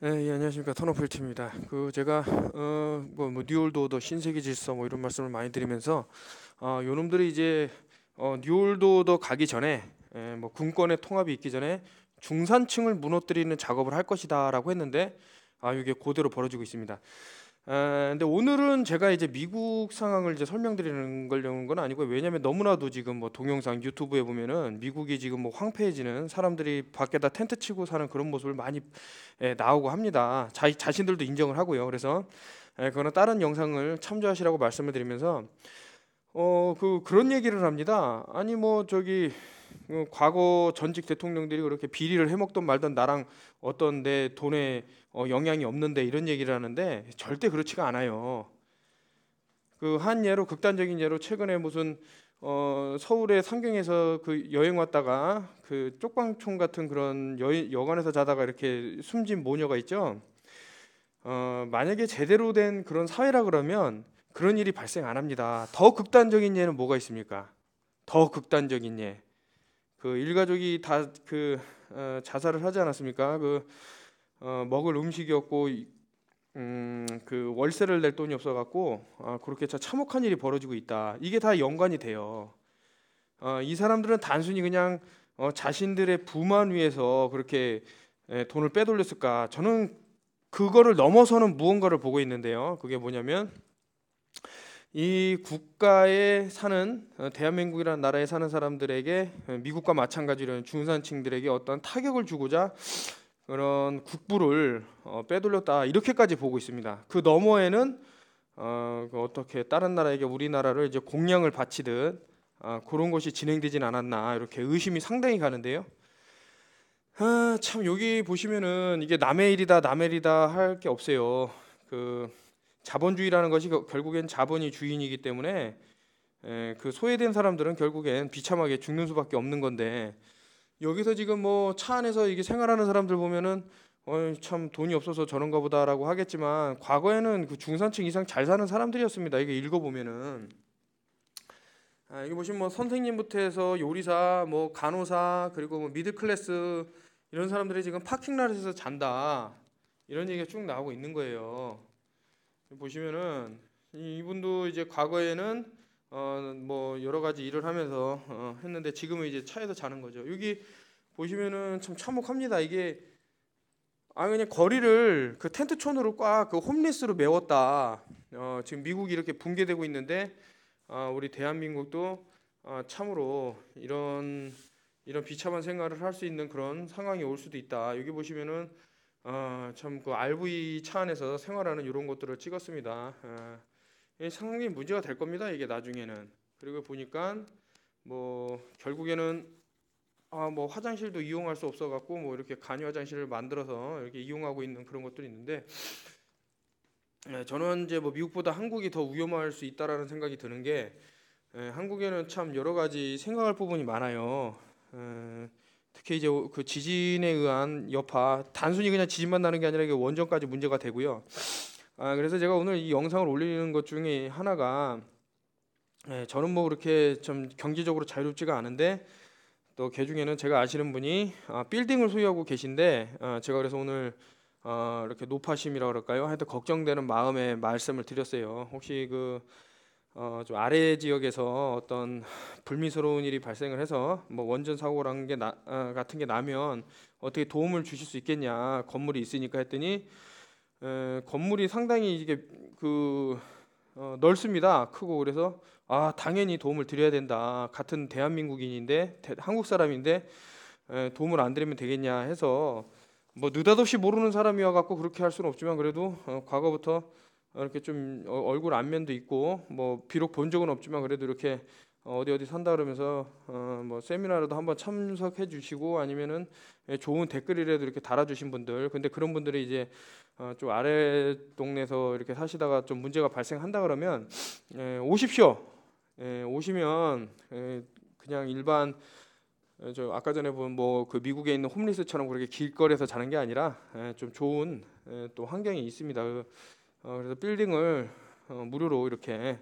예, 안녕하십니까 턴오필트입니다. 제가 뉴올드 오더 신세계 질서 이런 말씀을 많이 드리면서 요놈들이 이제 뉴올드 오더 가기 전에 군권의 통합이 있기 전에 중산층을 무너뜨리는 작업을 할 것이다라고 했는데 이게 그대로 벌어지고 있습니다. 근데 오늘은 제가 이제 미국 상황을 이제 설명드리는 걸려는 건 아니고요. 왜냐면 너무나도 지금 동영상 유튜브에 보면은 미국이 지금 황폐해지는, 사람들이 밖에다 텐트 치고 사는 그런 모습을 많이 나오고 합니다. 자신들도 인정을 하고요. 그래서 그거는 다른 영상을 참조하시라고 말씀을 드리면서 그런 얘기를 합니다. 아니 과거 전직 대통령들이 그렇게 비리를 해먹던 말던 나랑 어떤 내 돈에 영향이 없는데 이런 얘기를 하는데 절대 그렇지가 않아요. 그 한 예로, 극단적인 예로, 최근에 무슨 서울의 상경에서 그 여행 왔다가 그 쪽방촌 같은 그런 여관에서 자다가 이렇게 숨진 모녀가 있죠. 만약에 제대로 된 그런 사회라 그러면 그런 일이 발생 안 합니다. 더 극단적인 예는 뭐가 있습니까? 더 극단적인 예. 그 일가족이 다 자살을 하지 않았습니까? 먹을 음식이 없고 그 월세를 낼 돈이 없어 갖고 그렇게 참혹한 일이 벌어지고 있다. 이게 다 연관이 돼요. 이 사람들은 단순히 그냥 자신들의 부만 위해서 그렇게 돈을 빼돌렸을까? 저는 그거를 넘어서는 무언가를 보고 있는데요. 그게 뭐냐면 이 국가에 사는 대한민국이라는 나라에 사는 사람들에게 미국과 마찬가지로 이런 중산층들에게 어떤 타격을 주고자 그런 국부를 빼돌렸다, 이렇게까지 보고 있습니다. 그 너머에는 어떻게 다른 나라에게 우리나라를 이제 공양을 바치듯 그런 것이 진행되진 않았나, 이렇게 의심이 상당히 가는데요. 참 여기 보시면은 이게 남의 일이다 남의 일이다 할 게 없어요. 그 자본주의라는 것이 결국엔 자본이 주인이기 때문에 그 소외된 사람들은 결국엔 비참하게 죽는 수밖에 없는 건데, 여기서 지금 차 안에서 이게 생활하는 사람들 보면은 참 돈이 없어서 저런가 보다라고 하겠지만, 과거에는 그 중산층 이상 잘 사는 사람들이었습니다. 이게 읽어보면은 여기 보시면 선생님부터 해서 요리사, 간호사, 그리고 미들 클래스 이런 사람들이 지금 파킹락에서 잔다, 이런 얘기가 쭉 나오고 있는 거예요. 보시면은 이분도 이제 과거에는 여러 가지 일을 하면서 했는데 지금은 이제 차에서 자는 거죠. 여기 보시면은 참 참혹합니다. 이게 그냥 거리를 그 텐트촌으로 꽉 그 홈리스로 메웠다. 지금 미국이 이렇게 붕괴되고 있는데 우리 대한민국도 참으로 이런 비참한 생활을 할 수 있는 그런 상황이 올 수도 있다. 여기 보시면은 참 그 RV 차 안에서 생활하는 이런 것들을 찍었습니다. 이게 상당히 문제가 될 겁니다. 이게 나중에는. 그리고 보니까 결국에는 화장실도 이용할 수 없어 갖고 이렇게 간이 화장실을 만들어서 이렇게 이용하고 있는 그런 것들이 있는데, 저는 이제 미국보다 한국이 더 위험할 수 있다라는 생각이 드는 게, 한국에는 참 여러 가지 생각할 부분이 많아요. 특히 이제 그 지진에 의한 여파, 단순히 그냥 지진만 나는 게 아니라 이게 원전까지 문제가 되고요. 그래서 제가 오늘 이 영상을 올리는 것 중에 하나가, 저는 그렇게 좀 경제적으로 자유롭지가 않은데 또 그 중에는 제가 아시는 분이 빌딩을 소유하고 계신데, 제가 그래서 오늘 이렇게 노파심이라 그럴까요? 하여튼 걱정되는 마음에 말씀을 드렸어요. 혹시 좀 아래 지역에서 어떤 불미스러운 일이 발생을 해서 원전 사고라는 게 같은 게 나면 어떻게 도움을 주실 수 있겠냐, 건물이 있으니까 했더니 건물이 상당히 이게 넓습니다. 크고. 그래서 당연히 도움을 드려야 된다. 같은 대한민국인인데 한국 사람인데 도움을 안 드리면 되겠냐 해서, 느닷없이 모르는 사람이어 갖고 그렇게 할 수는 없지만 그래도 과거부터 이렇게 좀 얼굴 안면도 있고 비록 본 적은 없지만 그래도 이렇게 어디 산다 그러면서 세미나라도 한번 참석해 주시고 아니면은 좋은 댓글이라도 이렇게 달아주신 분들, 근데 그런 분들이 이제 좀 아래 동네에서 이렇게 사시다가 좀 문제가 발생한다 그러면 오십시오. 오시면 그냥 일반 저 아까 전에 본 그 미국에 있는 홈리스처럼 그렇게 길거리에서 자는 게 아니라 좀 좋은 또 환경이 있습니다. 그래서 빌딩을 무료로 이렇게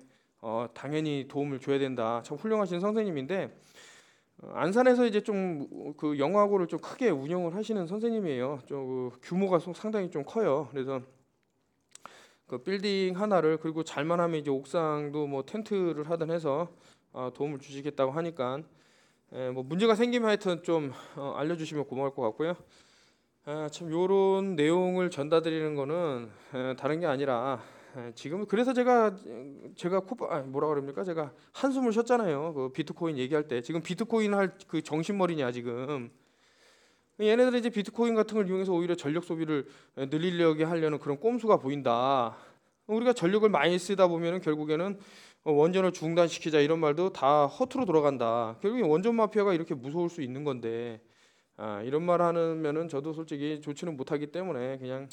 당연히 도움을 줘야 된다. 참 훌륭하신 선생님인데 안산에서 이제 좀 그 영화고를 좀 크게 운영을 하시는 선생님이에요. 좀그 규모가 상당히 좀 커요. 그래서 그 빌딩 하나를 그리고 잘만 하면 이제 옥상도 뭐 텐트를 하든 해서 도움을 주시겠다고 하니까 뭐 문제가 생기면 하여튼 좀 알려주시면 고마울 것 같고요. 참 요런 내용을 전달드리는 거는 다른 게 아니라 지금 그래서 제가 뭐라 그럽니까? 제가 한숨을 쉬었잖아요. 그 비트코인 얘기할 때 지금 비트코인 할 그 정신머리냐 지금. 얘네들이 이제 비트코인 같은 걸 이용해서 오히려 전력 소비를 늘리려고 하려는 그런 꼼수가 보인다. 우리가 전력을 많이 쓰다 보면은 결국에는 원전을 중단시키자 이런 말도 다 허투루 돌아간다. 결국에 원전 마피아가 이렇게 무서울 수 있는 건데 이런 말 하면은 저도 솔직히 좋지는 못하기 때문에 그냥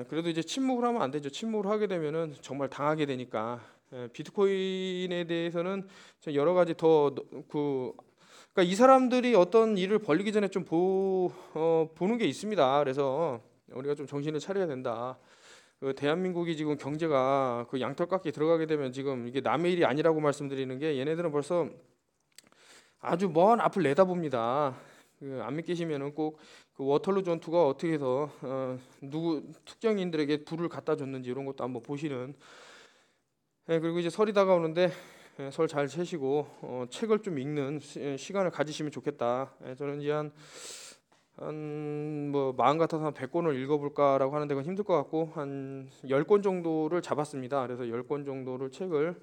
그래도 이제 침묵을 하면 안 되죠. 침묵을 하게 되면은 정말 당하게 되니까 비트코인에 대해서는 여러 가지 그러니까 이 사람들이 어떤 일을 벌리기 전에 좀 보는 게 있습니다. 그래서 우리가 좀 정신을 차려야 된다. 그 대한민국이 지금 경제가 그 양털깎이 들어가게 되면 지금 이게 남의 일이 아니라고 말씀드리는 게 얘네들은 벌써 아주 먼 앞을 내다봅니다. 안 믿기시면은 꼭 그 워털루 전투가 어떻게 해서 누구 특정인들에게 불을 갖다 줬는지 이런 것도 한번 보시는. 그리고 이제 설이 다가오는데 설 잘 채시고 책을 좀 읽는 시간을 가지시면 좋겠다. 저는 이제 한 뭐 마음 같아서 한 100권을 읽어볼까라고 하는데 그건 힘들 것 같고 한 10권 정도를 잡았습니다. 그래서 10권 정도를 책을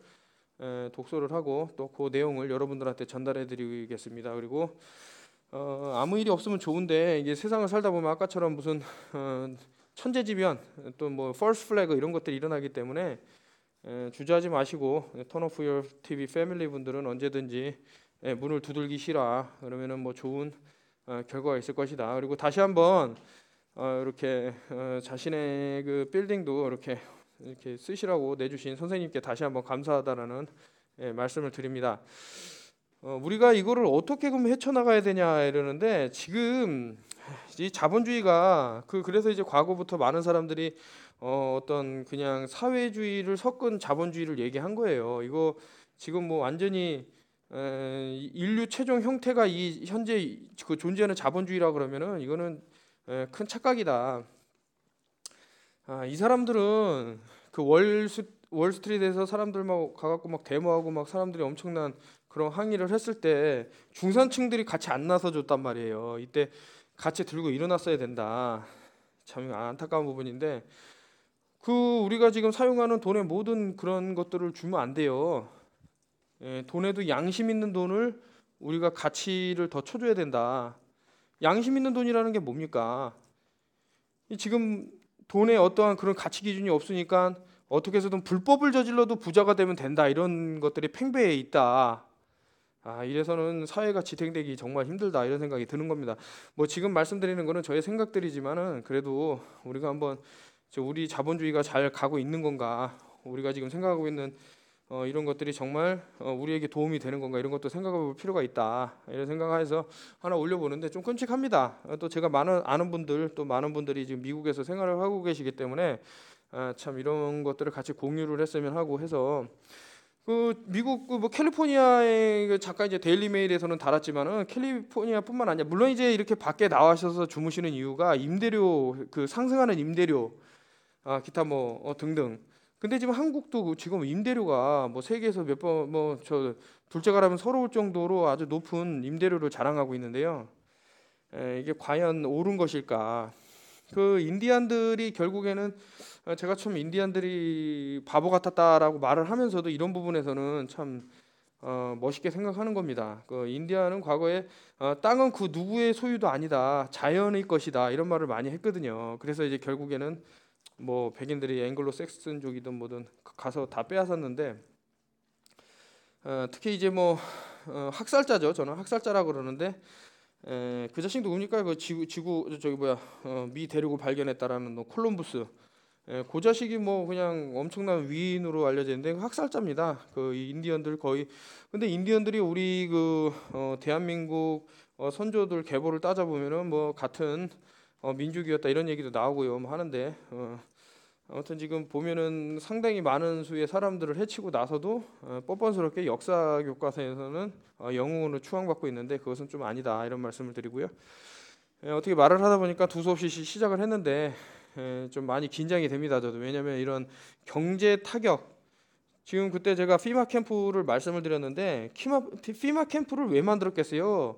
독서를 하고 또 그 내용을 여러분들한테 전달해 드리겠습니다. 그리고 아무 일이 없으면 좋은데 이게 세상을 살다 보면 아까처럼 무슨 천재지변 또 뭐 false flag 이런 것들이 일어나기 때문에 주저하지 마시고 턴오프 유어 TV 패밀리 분들은 언제든지 문을 두들기시라. 그러면은 뭐 좋은 결과가 있을 것이다. 그리고 다시 한번 이렇게 자신의 그 빌딩도 이렇게 쓰시라고 내주신 선생님께 다시 한번 감사하다라는 말씀을 드립니다. 우리가 이거를 어떻게 그럼 헤쳐나가야 되냐 이러는데 지금 이 자본주의가 그래서 이제 과거부터 많은 사람들이 어떤 그냥 사회주의를 섞은 자본주의를 얘기한 거예요. 이거 지금 뭐 완전히 인류 최종 형태가 이 현재 그 존재하는 자본주의라 그러면은 이거는 큰 착각이다. 이 사람들은 그 월스트리트에서 사람들 막 가갖고 막 데모하고 막 사람들이 엄청난 그런 항의를 했을 때 중산층들이 같이 안 나서줬단 말이에요. 이때 같이 들고 일어났어야 된다. 참 안타까운 부분인데 우리가 지금 사용하는 돈의 모든 그런 것들을 주면 안 돼요. 돈에도 양심 있는 돈을 우리가 가치를 더 쳐줘야 된다. 양심 있는 돈이라는 게 뭡니까? 지금 돈에 어떠한 그런 가치 기준이 없으니까 어떻게 해서든 불법을 저질러도 부자가 되면 된다. 이런 것들이 팽배해 있다. 이래서는 사회가 지탱되기 정말 힘들다. 이런 생각이 드는 겁니다. 뭐 지금 말씀드리는 거는 저의 생각들이지만은 그래도 우리가 한번 우리 자본주의가 잘 가고 있는 건가? 우리가 지금 생각하고 있는 이런 것들이 정말 우리에게 도움이 되는 건가 이런 것도 생각해 볼 필요가 있다 이런 생각해서 하나 올려보는데 좀 끔찍합니다. 또 제가 아는 분들 또 많은 분들이 지금 미국에서 생활을 하고 계시기 때문에 참 이런 것들을 같이 공유를 했으면 하고 해서 미국 뭐 캘리포니아의 잠깐 이제 데일리 메일에서는 달았지만은 캘리포니아뿐만 아니라 물론 이제 이렇게 밖에 나와셔서 주무시는 이유가 임대료 상승하는 임대료 기타 뭐 등등. 근데 지금 한국도 지금 임대료가 뭐 세계에서 몇 번 뭐 둘째가 라면 서러울 정도로 아주 높은 임대료를 자랑하고 있는데요. 이게 과연 옳은 것일까? 인디안들이 결국에는 제가 참 인디안들이 바보 같았다라고 말을 하면서도 이런 부분에서는 참 멋있게 생각하는 겁니다. 인디안은 과거에 땅은 그 누구의 소유도 아니다, 자연의 것이다 이런 말을 많이 했거든요. 그래서 이제 결국에는 뭐 백인들이 앵글로 섹슨족이든 뭐든 가서 다 빼앗았는데 특히 이제 뭐 학살자죠. 저는 학살자라 그러는데 그 자식 누굽니까? 미 대륙을 발견했다라는 콜럼부스. 그 자식이 뭐 그냥 엄청난 위인으로 알려져 있는데 학살자입니다. 인디언들 거의. 근데 인디언들이 우리 대한민국 선조들 계보를 따져 보면은 뭐 같은 민족이었다 이런 얘기도 나오고요. 뭐 하는데 아무튼 지금 보면은 상당히 많은 수의 사람들을 해치고 나서도 뻔뻔스럽게 역사 교과서에서는 영웅으로 추앙받고 있는데 그것은 좀 아니다 이런 말씀을 드리고요. 어떻게 말을 하다 보니까 두서없이 시작을 했는데 좀 많이 긴장이 됩니다. 저도 왜냐하면 이런 경제 타격 지금 그때 제가 피마 캠프를 말씀을 드렸는데 피마 캠프를 왜 만들었겠어요?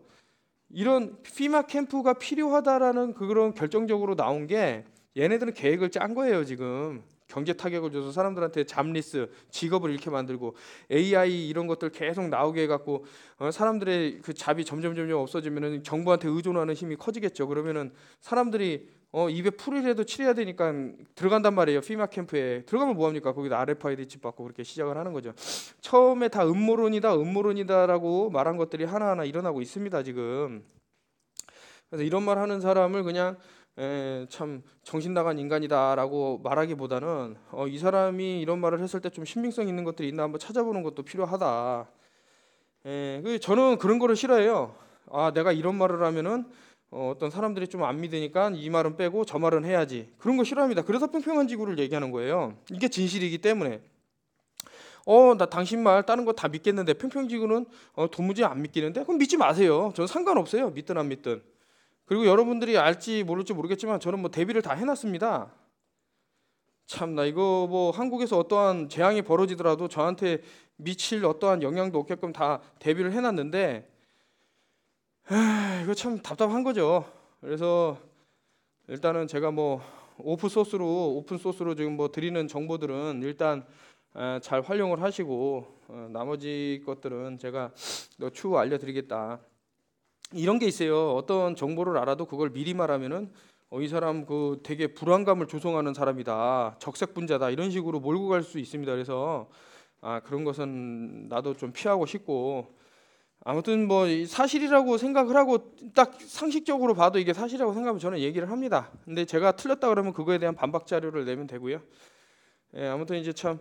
이런 피마 캠프가 필요하다라는 그런 결정적으로 나온 게 얘네들은 계획을 짠 거예요. 지금 경제 타격을 줘서 사람들한테 잡리스 직업을 잃게 만들고 AI 이런 것들 계속 나오게 해갖고 사람들의 그 잡이 점점 없어지면은 정부한테 의존하는 힘이 커지겠죠. 그러면은 사람들이 입에 풀이라도 칠해야 되니까 들어간단 말이에요. 피마 캠프에 들어가면 뭐합니까? 거기다 RFID 칩 받고 그렇게 시작을 하는 거죠. 처음에 다 음모론이다라고 말한 것들이 하나하나 일어나고 있습니다. 지금. 그래서 이런 말 하는 사람을 그냥 참 정신 나간 인간이다라고 말하기보다는 이 사람이 이런 말을 했을 때 좀 신빙성 있는 것들이 있나 한번 찾아보는 것도 필요하다. 저는 그런 거를 싫어해요. 내가 이런 말을 하면은 어떤 사람들이 좀 안 믿으니까 이 말은 빼고 저 말은 해야지. 그런 거 싫어합니다. 그래서 평평한 지구를 얘기하는 거예요. 이게 진실이기 때문에. 나 당신 말 다른 거 다 믿겠는데 평평지구는 도무지 안 믿기는데 그럼 믿지 마세요. 저는 상관없어요. 믿든 안 믿든. 그리고 여러분들이 알지 모를지 모르겠지만 저는 뭐 대비를 다 해놨습니다. 참나 이거 뭐 한국에서 어떠한 재앙이 벌어지더라도 저한테 미칠 어떠한 영향도 없게끔 다 대비를 해놨는데 이거 참 답답한 거죠. 그래서 일단은 제가 뭐 오픈 소스로 지금 뭐 드리는 정보들은 일단 잘 활용을 하시고 나머지 것들은 제가 추후 알려드리겠다. 이런 게 있어요. 어떤 정보를 알아도 그걸 미리 말하면은 이 사람 그 되게 불안감을 조성하는 사람이다, 적색분자다 이런 식으로 몰고 갈 수 있습니다. 그래서 그런 것은 나도 좀 피하고 싶고 아무튼 뭐 사실이라고 생각을 하고 딱 상식적으로 봐도 이게 사실이라고 생각하면 저는 얘기를 합니다. 근데 제가 틀렸다 그러면 그거에 대한 반박 자료를 내면 되고요. 아무튼 이제 참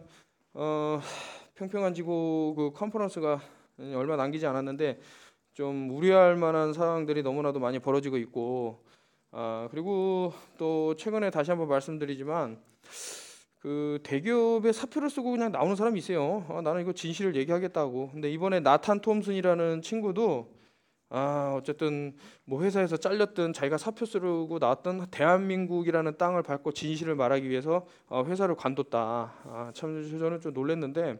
평평한 지구 그 컨퍼런스가 얼마 남기지 않았는데 좀 우려할 만한 상황들이 너무나도 많이 벌어지고 있고 그리고 또 최근에 다시 한번 말씀드리지만 그 대기업에 사표를 쓰고 그냥 나오는 사람이 있어요. 나는 이거 진실을 얘기하겠다고. 근데 이번에 나탄 톰슨이라는 친구도 어쨌든 뭐 회사에서 잘렸든 자기가 사표 쓰고 나왔던 대한민국이라는 땅을 밟고 진실을 말하기 위해서 회사를 관뒀다. 참 저는 좀 놀랐는데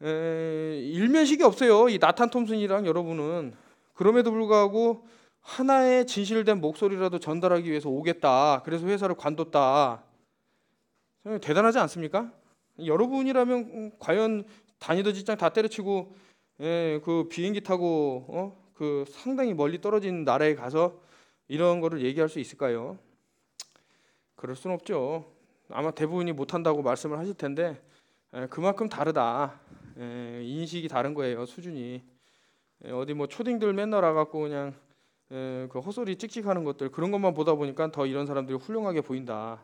일면식이 없어요. 이 나탄 톰슨이랑 여러분은 그럼에도 불구하고 하나의 진실된 목소리라도 전달하기 위해서 오겠다. 그래서 회사를 관뒀다. 대단하지 않습니까? 여러분이라면 과연 다니던 직장 다 때려치고 그 비행기 타고 그 상당히 멀리 떨어진 나라에 가서 이런 거를 얘기할 수 있을까요? 그럴 수는 없죠. 아마 대부분이 못한다고 말씀을 하실 텐데 그만큼 다르다. 인식이 다른 거예요. 수준이. 어디 뭐 초딩들 맨날 와갖고 그냥 그 헛소리 찍찍하는 것들 그런 것만 보다 보니까 더 이런 사람들이 훌륭하게 보인다.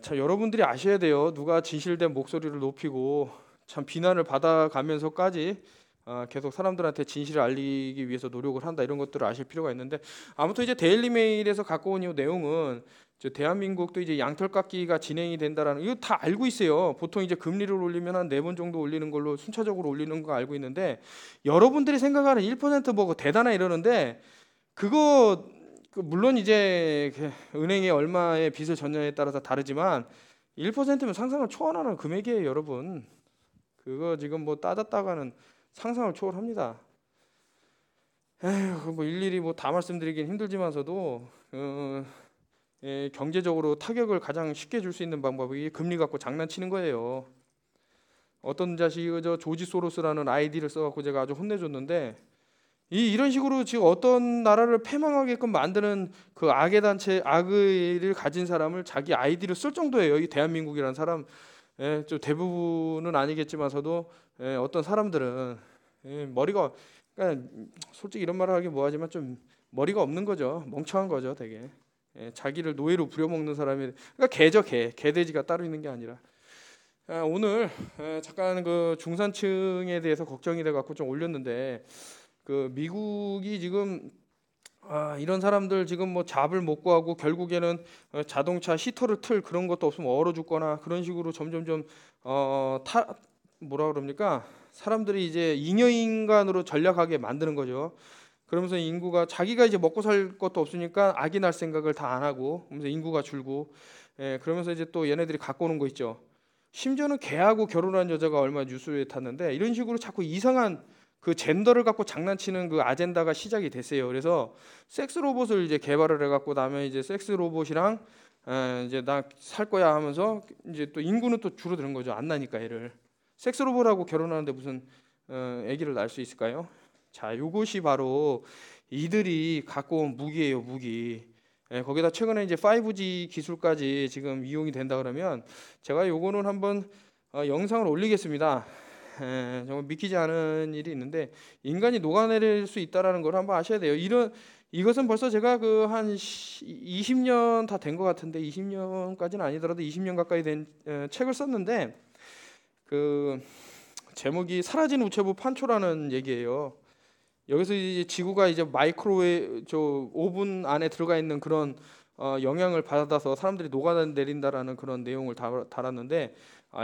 참 여러분들이 아셔야 돼요. 누가 진실된 목소리를 높이고 참 비난을 받아가면서까지 계속 사람들한테 진실을 알리기 위해서 노력을 한다 이런 것들을 아실 필요가 있는데 아무튼 이제 데일리메일에서 갖고 온 이 내용은 대한민국도 이제 양털깎기가 진행이 된다라는 이거 다 알고 있어요. 보통 이제 금리를 올리면 한 4번 정도 올리는 걸로 순차적으로 올리는 거 알고 있는데 여러분들이 생각하는 1%뭐 대단하 이러는데 그거 물론 이제 은행에 얼마의 빚을 졌냐에 따라서 다르지만 1%면 상상을 초월하는 금액이에요, 여러분. 그거 지금 뭐 따졌다가는 상상을 초월합니다. 뭐 일일이 뭐 다 말씀드리긴 힘들지만서도 경제적으로 타격을 가장 쉽게 줄 수 있는 방법이 금리 갖고 장난치는 거예요. 어떤 자식이 저 조지 소로스라는 아이디를 써갖고 제가 아주 혼내줬는데 이런 식으로 지금 어떤 나라를 패망하게끔 만드는 그 악의 단체 악의를 가진 사람을 자기 아이디로 쓸 정도예요. 이 대한민국이라는 사람 좀 대부분은 아니겠지만서도 어떤 사람들은 머리가 그러니까 솔직히 이런 말을 하기 뭐하지만 좀 머리가 없는 거죠. 멍청한 거죠, 되게. 자기를 노예로 부려먹는 사람이 그러니까 개죠, 개돼지가 따로 있는 게 아니라. 오늘 잠깐 그 중산층에 대해서 걱정이 돼 갖고 좀 올렸는데 그 미국이 지금 이런 사람들 지금 뭐 잡을 못 구하고 결국에는 자동차 히터를 틀 그런 것도 없으면 얼어 죽거나 그런 식으로 점점점 뭐라 그럽니까? 사람들이 이제 잉여인간으로 전락하게 만드는 거죠. 그러면서 인구가 자기가 이제 먹고 살 것도 없으니까 악인할 생각을 다 안 하고, 그러면서 인구가 줄고, 그러면서 이제 또 얘네들이 갖고 오는 거 있죠. 심지어는 개하고 결혼한 여자가 얼마 뉴스에 탔는데 이런 식으로 자꾸 이상한 그 젠더를 갖고 장난치는 그 아젠다가 시작이 됐어요. 그래서 섹스 로봇을 이제 개발을 해갖고 다음에 이제 섹스 로봇이랑 이제 나 살 거야 하면서 이제 또 인구는 또 줄어드는 거죠. 안 나니까 애를. 섹스 로봇하고 결혼하는데 무슨 아기를 낳을 수 있을까요? 자, 요것이 바로 이들이 갖고 온 무기예요, 무기. 거기다 최근에 이제 5G 기술까지 지금 이용이 된다 그러면 제가 요거는 한번 영상을 올리겠습니다. 정말 믿기지 않은 일이 있는데 인간이 녹아내릴 수 있다라는 걸 한번 아셔야 돼요. 이것은 벌써 제가 그 한 20년 다 된 것 같은데 20년까지는 아니더라도 20년 가까이 된 책을 썼는데 그 제목이 사라진 우체부 판초라는 얘기예요. 여기서 이제 지구가 이제 마이크로웨이브 저 오븐 안에 들어가 있는 그런 영향을 받아서 사람들이 녹아내린다라는 그런 내용을 달았는데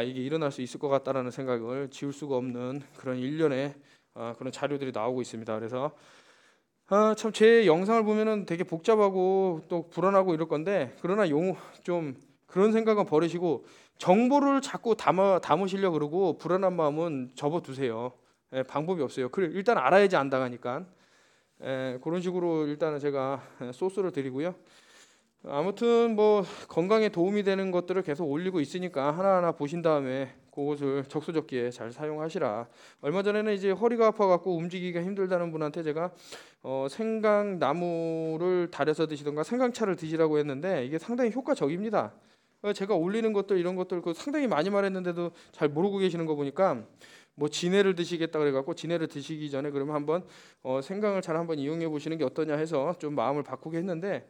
이게 일어날 수 있을 것 같다라는 생각을 지울 수가 없는 그런 일련의 그런 자료들이 나오고 있습니다. 그래서 참 제 영상을 보면은 되게 복잡하고 또 불안하고 이럴 건데 그러나 좀 그런 생각은 버리시고 정보를 자꾸 담으시려 그러고 불안한 마음은 접어두세요. 방법이 없어요. 그래 일단 알아야지 안 당하니까. 그런 식으로 일단은 제가 소스를 드리고요. 아무튼 뭐 건강에 도움이 되는 것들을 계속 올리고 있으니까 하나하나 보신 다음에 그것을 적소적기에 잘 사용하시라. 얼마 전에는 이제 허리가 아파갖고 움직이기가 힘들다는 분한테 제가 생강나무를 달여서 드시던가 생강차를 드시라고 했는데 이게 상당히 효과적입니다. 제가 올리는 것들 이런 것들 상당히 많이 말했는데도 잘 모르고 계시는 거 보니까 뭐 진해를 드시겠다 그래갖고 진해를 드시기 전에 그러면 한번 생강을 잘 한번 이용해 보시는 게 어떠냐 해서 좀 마음을 바꾸게 했는데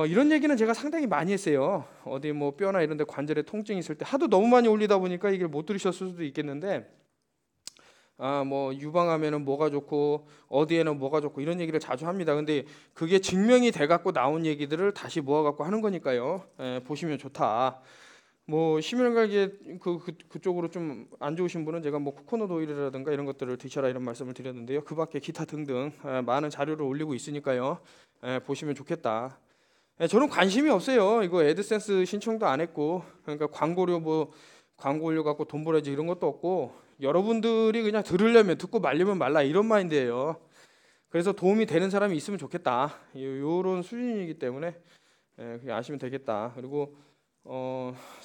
이런 얘기는 제가 상당히 많이 했어요. 어디 뭐 뼈나 이런 데 관절에 통증이 있을 때 하도 너무 많이 올리다 보니까 이게 못 들으셨을 수도 있겠는데 뭐 유방암에는 뭐가 좋고 어디에는 뭐가 좋고 이런 얘기를 자주 합니다. 근데 그게 증명이 돼 갖고 나온 얘기들을 다시 모아 갖고 하는 거니까요. 보시면 좋다. 뭐 심혈관계 그쪽으로 좀 안 좋으신 분은 제가 뭐 코코넛 오일이라든가 이런 것들을 드셔라 이런 말씀을 드렸는데요. 그밖에 기타 등등 많은 자료를 올리고 있으니까요. 보시면 좋겠다. 저는 관심이 없어요. 이거 애드센스 신청도 안 했고, 그러니까 광고 올려 갖고 돈 벌어야지 이런 것도 없고, 여러분들이 그냥 들으려면 듣고 말려면 말라 이런 마인드예요. 그래서 도움이 되는 사람이 있으면 좋겠다. 요런 수준이기 때문에 그냥 아시면 되겠다. 그리고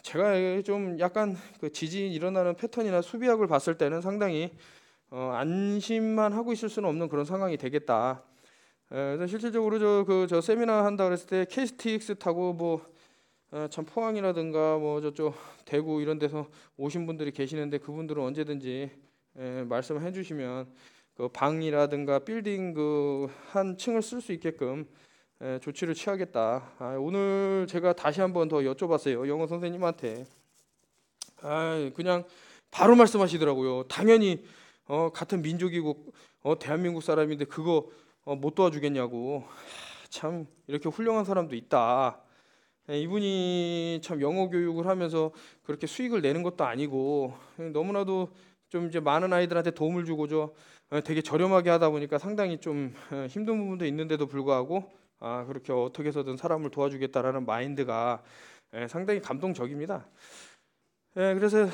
제가 좀 약간 그 지진 일어나는 패턴이나 수비학을 봤을 때는 상당히 안심만 하고 있을 수는 없는 그런 상황이 되겠다. 그래서 실질적으로 저 세미나 한다 그랬을 때 KTX 타고 뭐 참 포항이라든가 뭐 저쪽 대구 이런 데서 오신 분들이 계시는데 그분들은 언제든지 말씀해 주시면 그 방이라든가 빌딩 그 한 층을 쓸 수 있게끔 조치를 취하겠다. 오늘 제가 다시 한번 더 여쭤봤어요. 영어 선생님한테. 그냥 바로 말씀하시더라고요. 당연히 같은 민족이고 대한민국 사람인데 그거 못 도와주겠냐고. 참 이렇게 훌륭한 사람도 있다. 이분이 참 영어 교육을 하면서 그렇게 수익을 내는 것도 아니고 너무나도 좀 이제 많은 아이들한테 도움을 주고죠. 되게 저렴하게 하다 보니까 상당히 좀 힘든 부분도 있는데도 불구하고 그렇게 어떻게 해서든 사람을 도와주겠다라는 마인드가 상당히 감동적입니다. 그래서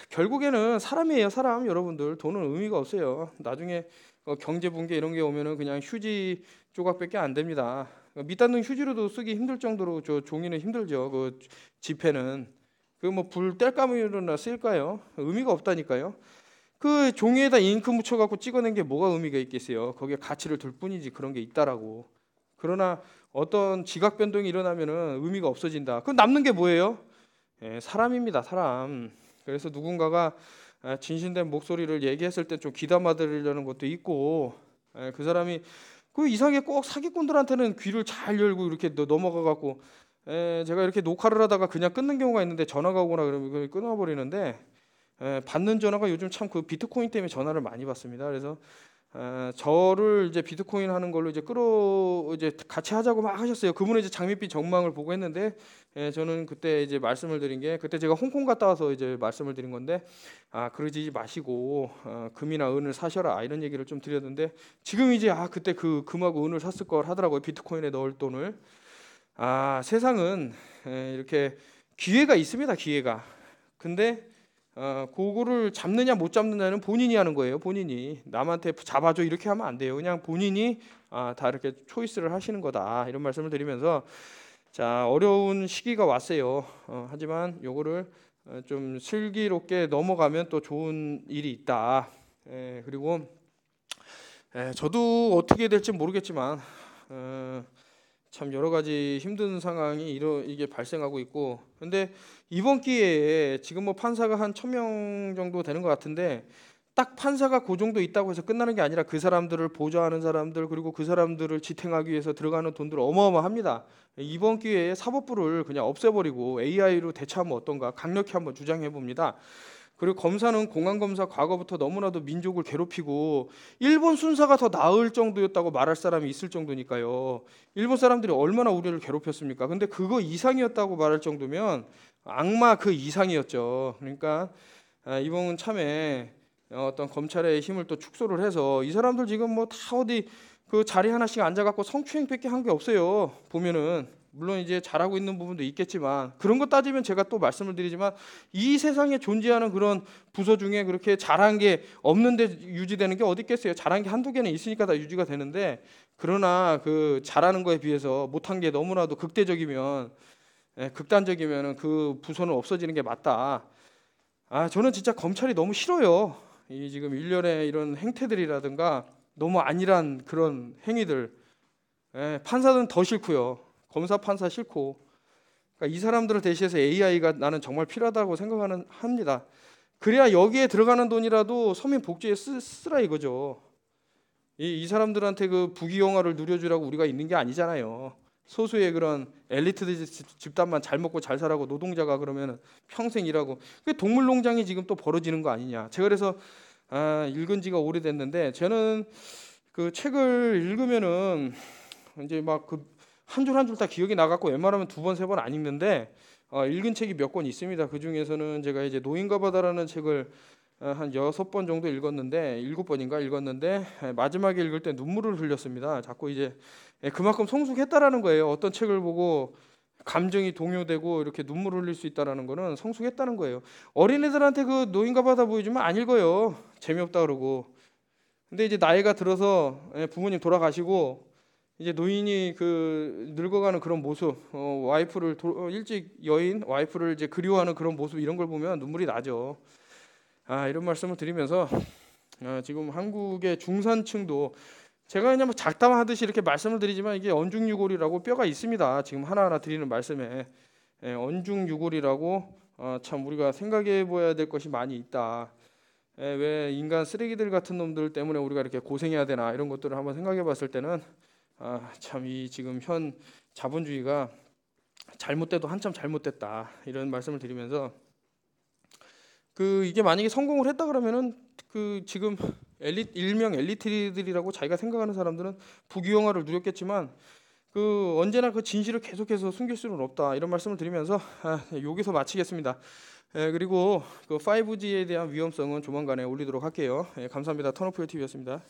결국에는 사람이에요, 사람. 여러분들 돈은 의미가 없어요. 나중에 경제 붕괴 이런 게 오면은 그냥 휴지 조각밖에 안 됩니다. 밑단능 휴지로도 쓰기 힘들 정도로 저 종이는 힘들죠. 그 지폐는 그 뭐 불 뗄감으로나 쓸까요? 의미가 없다니까요. 그 종이에다 잉크 묻혀갖고 찍어낸 게 뭐가 의미가 있겠어요? 거기에 가치를 둘 뿐이지 그런 게 있다라고. 그러나 어떤 지각 변동이 일어나면은 의미가 없어진다. 그 남는 게 뭐예요? 사람입니다, 사람. 그래서 누군가가 진실된 목소리를 얘기했을 때 좀 귀담아 들으려는 것도 있고, 그 사람이 그 이상하게 꼭 사기꾼들한테는 귀를 잘 열고 이렇게 넘어가 갖고 제가 이렇게 녹화를 하다가 그냥 끊는 경우가 있는데 전화가 오거나 그러면 그걸 끊어버리는데 받는 전화가 요즘 참 그 비트코인 때문에 전화를 많이 받습니다. 그래서 저를 이제 비트코인 하는 걸로 이제 같이 하자고 막 하셨어요. 그분은 이제 장밋빛 전망을 보고 했는데, 저는 그때 이제 말씀을 드린 게, 그때 제가 홍콩 갔다 와서 이제 말씀을 드린 건데, 그러지 마시고 금이나 은을 사셔라 이런 얘기를 좀 드렸는데, 지금 이제 그때 그 금하고 은을 샀을 걸 하더라고요. 비트코인에 넣을 돈을. 세상은 이렇게 기회가 있습니다. 기회가. 근데 그거를 잡느냐 못 잡느냐는 본인이 하는 거예요. 본인이 남한테 잡아줘 이렇게 하면 안 돼요. 그냥 본인이 다 이렇게 초이스를 하시는 거다 이런 말씀을 드리면서, 자, 어려운 시기가 왔어요. 하지만 요거를 좀 슬기롭게 넘어가면 또 좋은 일이 있다. 그리고 저도 어떻게 될지 모르겠지만 참 여러 가지 힘든 상황이 이게 발생하고 있고, 근데 이번 기회에 지금 뭐 판사가 한 1,000명 정도 되는 것 같은데, 딱 판사가 그 정도 있다고 해서 끝나는 게 아니라 그 사람들을 보좌하는 사람들, 그리고 그 사람들을 지탱하기 위해서 들어가는 돈들 어마어마합니다. 이번 기회에 사법부를 그냥 없애버리고 AI로 대처하면 어떤가 강력히 한번 주장해 봅니다. 그리고 검사는 공안검사 과거부터 너무나도 민족을 괴롭히고 일본 순사가 더 나을 정도였다고 말할 사람이 있을 정도니까요. 일본 사람들이 얼마나 우리를 괴롭혔습니까? 근데 그거 이상이었다고 말할 정도면 악마 그 이상이었죠. 그러니까 이번 참에 어떤 검찰의 힘을 또 축소를 해서 이 사람들 지금 뭐 다 어디 그 자리 하나씩 앉아갖고 성추행밖에 한 게 없어요. 보면은 물론 이제 잘하고 있는 부분도 있겠지만, 그런 거 따지면 제가 또 말씀을 드리지만 이 세상에 존재하는 그런 부서 중에 그렇게 잘한 게 없는데 유지되는 게 어디 있겠어요. 잘한 게 한두 개는 있으니까 다 유지가 되는데, 그러나 그 잘하는 거에 비해서 못한 게 너무나도 극단적이면 그 부서는 없어지는 게 맞다. 저는 진짜 검찰이 너무 싫어요. 이 지금 일련의 이런 행태들이라든가 너무 안일한 그런 행위들. 판사는 더 싫고요. 검사 판사 싫고. 그러니까 이 사람들을 대신해서 AI가 나는 정말 필요하다고 합니다. 그래야 여기에 들어가는 돈이라도 서민 복지에 쓰라 이거죠. 이 사람들한테 그 부귀영화를 누려주라고 우리가 있는 게 아니잖아요. 소수의 그런 엘리트 집단만 잘 먹고 잘 살라고 노동자가 그러면 평생 일하고, 그게 동물농장이 지금 또 벌어지는 거 아니냐. 제가 그래서 읽은 지가 오래됐는데, 저는 그 책을 읽으면은 이제 막 그 한 줄 한 줄 다 기억이 나갖고 웬만하면 2번 3번 안 읽는데, 읽은 책이 몇 권 있습니다. 그 중에서는 제가 이제 노인과 바다라는 책을 한 6번 정도 읽었는데, 7번인가 읽었는데, 마지막에 읽을 때 눈물을 흘렸습니다. 자꾸 이제 그만큼 성숙했다라는 거예요. 어떤 책을 보고 감정이 동요되고 이렇게 눈물 흘릴 수 있다라는 거는 성숙했다는 거예요. 어린애들한테 그 노인과 바다 보여주면 안 읽어요. 재미없다 그러고. 근데 이제 나이가 들어서 부모님 돌아가시고 이제 노인이 그 늙어가는 그런 모습, 와이프를 일찍 여인 와이프를 이제 그리워하는 그런 모습, 이런 걸 보면 눈물이 나죠. 이런 말씀을 드리면서 지금 한국의 중산층도, 제가 그냥 뭐 작담하듯이 이렇게 말씀을 드리지만 이게 언중유골이라고 뼈가 있습니다. 지금 하나하나 드리는 말씀에 언중유골이라고 참 우리가 생각해 봐야 될 것이 많이 있다. 왜 인간 쓰레기들 같은 놈들 때문에 우리가 이렇게 고생해야 되나, 이런 것들을 한번 생각해 봤을 때는 참 이 지금 현 자본주의가 잘못돼도 한참 잘못됐다, 이런 말씀을 드리면서, 이게 만약에 성공을 했다 그러면은 지금 일명 엘리트들이라고 자기가 생각하는 사람들은 부귀영화를 누렸겠지만 언제나 그 진실을 계속해서 숨길 수는 없다, 이런 말씀을 드리면서 여기서 마치겠습니다. 그리고 그 5G에 대한 위험성은 조만간에 올리도록 할게요. 감사합니다. 턴오프 TV였습니다.